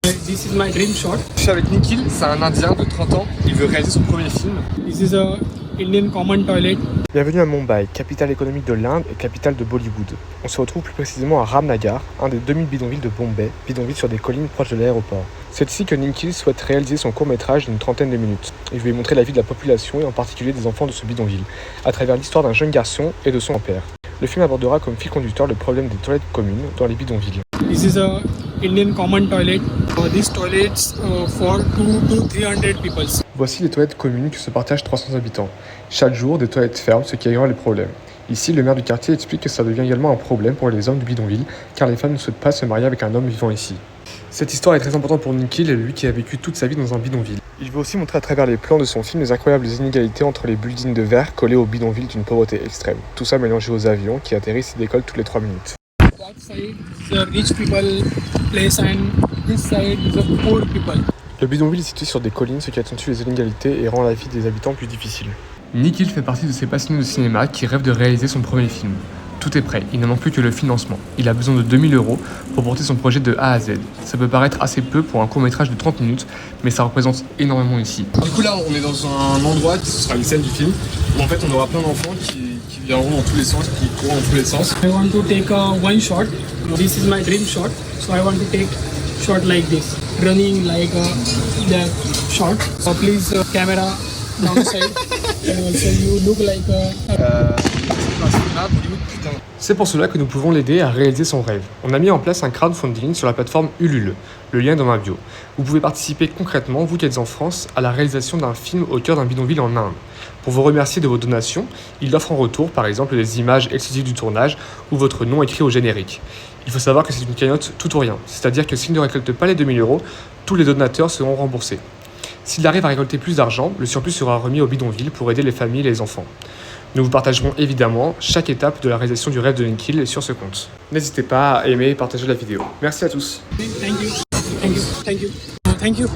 This is my dream shot. Je suis avec Nikhil, c'est un Indien de 30 ans. Il veut réaliser son premier film. This is a Indian common toilet. Bienvenue à Mumbai, capitale économique de l'Inde et capitale de Bollywood. On se retrouve plus précisément à Ramnagar, un des 2000 bidonvilles de Bombay, bidonville sur des collines proches de l'aéroport. C'est ici que Nikhil souhaite réaliser son court-métrage d'une trentaine de minutes. Il veut y montrer la vie de la population et en particulier des enfants de ce bidonville, à travers l'histoire d'un jeune garçon et de son père. Le film abordera comme fil conducteur le problème des toilettes communes dans les bidonvilles. This is a Indian common toilet. These toilets for 200 to 300 people. Voici les toilettes communes que se partagent 300 habitants. Chaque jour, des toilettes ferment, ce qui aggrave les problèmes. Ici, le maire du quartier explique que ça devient également un problème pour les hommes du bidonville, car les femmes ne souhaitent pas se marier avec un homme vivant ici. Cette histoire est très importante pour Nikhil, lui qui a vécu toute sa vie dans un bidonville. Il veut aussi montrer à travers les plans de son film les incroyables inégalités entre les buildings de verre collés aux bidonvilles d'une pauvreté extrême. Tout ça mélangé aux avions qui atterrissent et décollent toutes les 3 minutes. That side is a rich people place and this side is a poor people. Le bidonville est situé sur des collines, ce qui accentue les inégalités et rend la vie des habitants plus difficile. Nikhil fait partie de ces passionnés de cinéma qui rêvent de réaliser son premier film. Tout est prêt, il ne manque plus que le financement. Il a besoin de 2000 € pour porter son projet de A à Z. Ça peut paraître assez peu pour un court-métrage de 30 minutes, mais ça représente énormément ici. Du coup là, on est dans un endroit qui sera une scène du film, où en fait on aura plein d'enfants qui viendront dans tous les sens, qui courront dans tous les sens. I want to take one shot. This is my dream shot. So I want to take shot like this, running like the shot. So please camera downside. And also you look like C'est pour cela que nous pouvons l'aider à réaliser son rêve. On a mis en place un crowdfunding sur la plateforme Ulule, le lien est dans ma bio. Vous pouvez participer concrètement, vous qui êtes en France, à la réalisation d'un film au cœur d'un bidonville en Inde. Pour vous remercier de vos donations, il offre en retour par exemple des images exclusives du tournage ou votre nom écrit au générique. Il faut savoir que c'est une cagnotte tout ou rien, c'est-à-dire que s'il ne récolte pas les 2000 €, tous les donateurs seront remboursés. S'il arrive à récolter plus d'argent, le surplus sera remis au bidonville pour aider les familles et les enfants. Nous vous partagerons évidemment chaque étape de la réalisation du rêve de Nikhil sur ce compte. N'hésitez pas à aimer et partager la vidéo. Merci à tous. thank you, thank you, thank you, thank you.